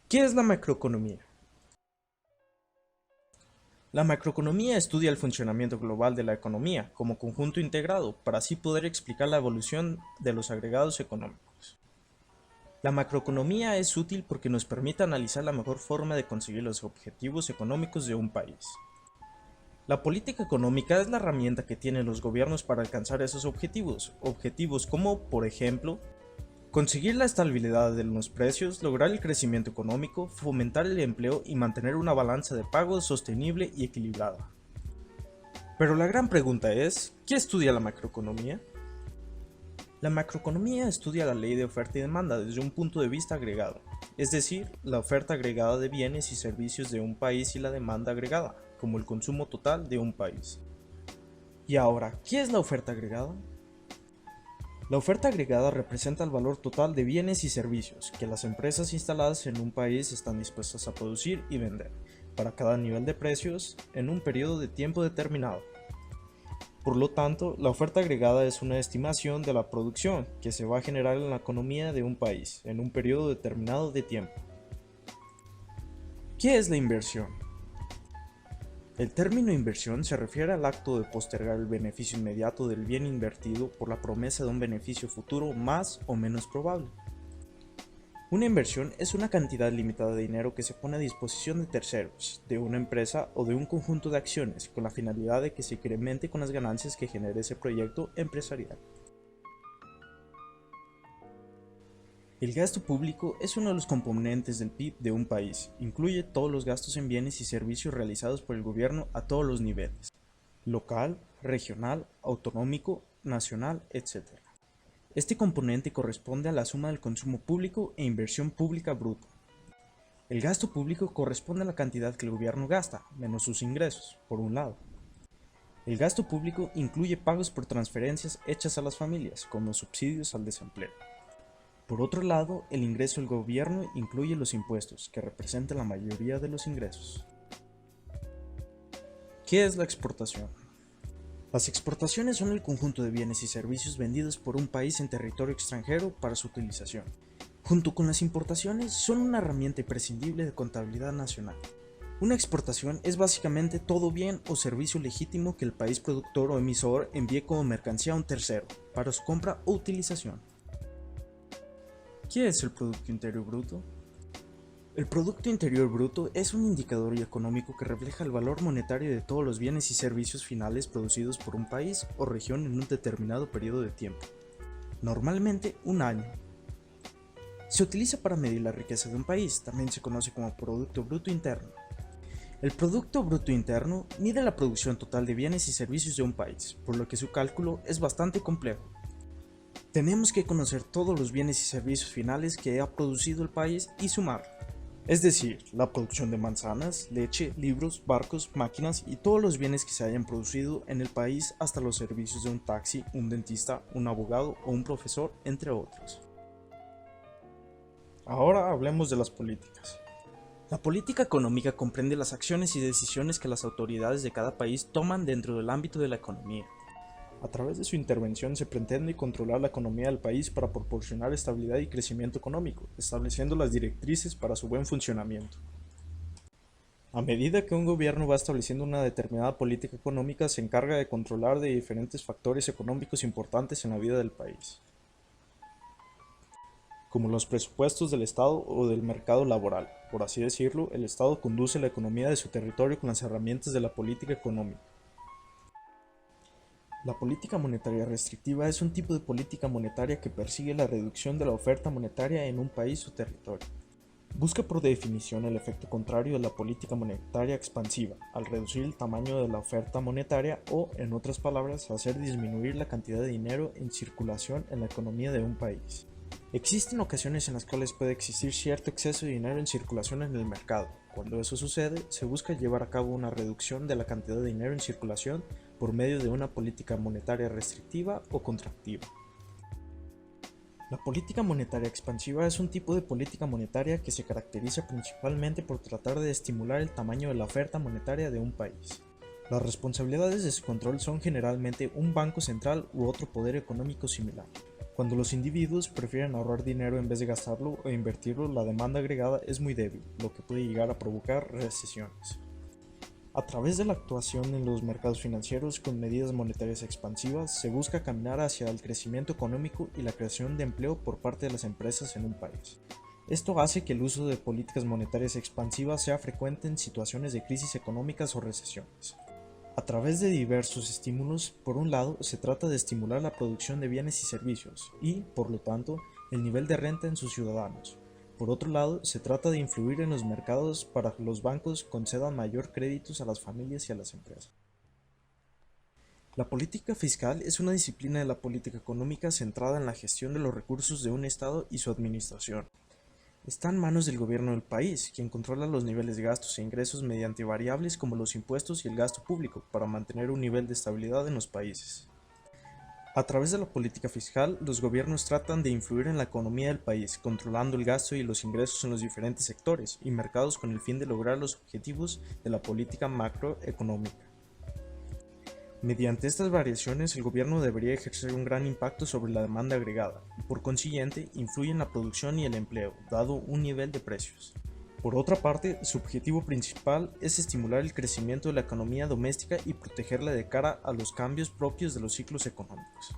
¿Qué es la macroeconomía? La macroeconomía estudia el funcionamiento global de la economía como conjunto integrado para así poder explicar la evolución de los agregados económicos. La macroeconomía es útil porque nos permite analizar la mejor forma de conseguir los objetivos económicos de un país. La política económica es la herramienta que tienen los gobiernos para alcanzar esos objetivos como, por ejemplo, conseguir la estabilidad de los precios, lograr el crecimiento económico, fomentar el empleo y mantener una balanza de pagos sostenible y equilibrada. Pero la gran pregunta es, ¿qué estudia la macroeconomía? La macroeconomía estudia la ley de oferta y demanda desde un punto de vista agregado, es decir, la oferta agregada de bienes y servicios de un país y la demanda agregada, como el consumo total de un país. Y ahora, ¿qué es la oferta agregada? La oferta agregada representa el valor total de bienes y servicios que las empresas instaladas en un país están dispuestas a producir y vender, para cada nivel de precios, en un periodo de tiempo determinado. Por lo tanto, la oferta agregada es una estimación de la producción que se va a generar en la economía de un país, en un periodo determinado de tiempo. ¿Qué es la inversión? El término inversión se refiere al acto de postergar el beneficio inmediato del bien invertido por la promesa de un beneficio futuro más o menos probable. Una inversión es una cantidad limitada de dinero que se pone a disposición de terceros, de una empresa o de un conjunto de acciones con la finalidad de que se incremente con las ganancias que genere ese proyecto empresarial. El gasto público es uno de los componentes del PIB de un país. Incluye todos los gastos en bienes y servicios realizados por el gobierno a todos los niveles: local, regional, autonómico, nacional, etc. Este componente corresponde a la suma del consumo público e inversión pública bruta. El gasto público corresponde a la cantidad que el gobierno gasta, menos sus ingresos, por un lado. El gasto público incluye pagos por transferencias hechas a las familias, como subsidios al desempleo. Por otro lado, el ingreso del gobierno incluye los impuestos, que representan la mayoría de los ingresos. ¿Qué es la exportación? Las exportaciones son el conjunto de bienes y servicios vendidos por un país en territorio extranjero para su utilización. Junto con las importaciones, son una herramienta imprescindible de contabilidad nacional. Una exportación es básicamente todo bien o servicio legítimo que el país productor o emisor envíe como mercancía a un tercero, para su compra o utilización. ¿Qué es el Producto Interior Bruto? El Producto Interior Bruto es un indicador económico que refleja el valor monetario de todos los bienes y servicios finales producidos por un país o región en un determinado periodo de tiempo, normalmente un año. Se utiliza para medir la riqueza de un país, también se conoce como Producto Bruto Interno. El Producto Bruto Interno mide la producción total de bienes y servicios de un país, por lo que su cálculo es bastante complejo. Tenemos que conocer todos los bienes y servicios finales que ha producido el país y sumar. Es decir, la producción de manzanas, leche, libros, barcos, máquinas y todos los bienes que se hayan producido en el país hasta los servicios de un taxi, un dentista, un abogado o un profesor, entre otros. Ahora hablemos de las políticas. La política económica comprende las acciones y decisiones que las autoridades de cada país toman dentro del ámbito de la economía. A través de su intervención se pretende controlar la economía del país para proporcionar estabilidad y crecimiento económico, estableciendo las directrices para su buen funcionamiento. A medida que un gobierno va estableciendo una determinada política económica, se encarga de controlar de diferentes factores económicos importantes en la vida del país, como los presupuestos del Estado o del mercado laboral. Por así decirlo, el Estado conduce la economía de su territorio con las herramientas de la política económica. La política monetaria restrictiva es un tipo de política monetaria que persigue la reducción de la oferta monetaria en un país o territorio. Busca por definición el efecto contrario de la política monetaria expansiva, al reducir el tamaño de la oferta monetaria o, en otras palabras, hacer disminuir la cantidad de dinero en circulación en la economía de un país. Existen ocasiones en las cuales puede existir cierto exceso de dinero en circulación en el mercado. Cuando eso sucede, se busca llevar a cabo una reducción de la cantidad de dinero en circulación por medio de una política monetaria restrictiva o contractiva. La política monetaria expansiva es un tipo de política monetaria que se caracteriza principalmente por tratar de estimular el tamaño de la oferta monetaria de un país. Las responsabilidades de su control son generalmente un banco central u otro poder económico similar. Cuando los individuos prefieren ahorrar dinero en vez de gastarlo o invertirlo, la demanda agregada es muy débil, lo que puede llegar a provocar recesiones. A través de la actuación en los mercados financieros con medidas monetarias expansivas, se busca caminar hacia el crecimiento económico y la creación de empleo por parte de las empresas en un país. Esto hace que el uso de políticas monetarias expansivas sea frecuente en situaciones de crisis económicas o recesiones. A través de diversos estímulos, por un lado, se trata de estimular la producción de bienes y servicios y, por lo tanto, el nivel de renta en sus ciudadanos. Por otro lado, se trata de influir en los mercados para que los bancos concedan mayor créditos a las familias y a las empresas. La política fiscal es una disciplina de la política económica centrada en la gestión de los recursos de un Estado y su administración. Está en manos del gobierno del país, quien controla los niveles de gastos e ingresos mediante variables como los impuestos y el gasto público para mantener un nivel de estabilidad en los países. A través de la política fiscal, los gobiernos tratan de influir en la economía del país, controlando el gasto y los ingresos en los diferentes sectores y mercados con el fin de lograr los objetivos de la política macroeconómica. Mediante estas variaciones, el gobierno debería ejercer un gran impacto sobre la demanda agregada y, por consiguiente, influye en la producción y el empleo, dado un nivel de precios. Por otra parte, su objetivo principal es estimular el crecimiento de la economía doméstica y protegerla de cara a los cambios propios de los ciclos económicos.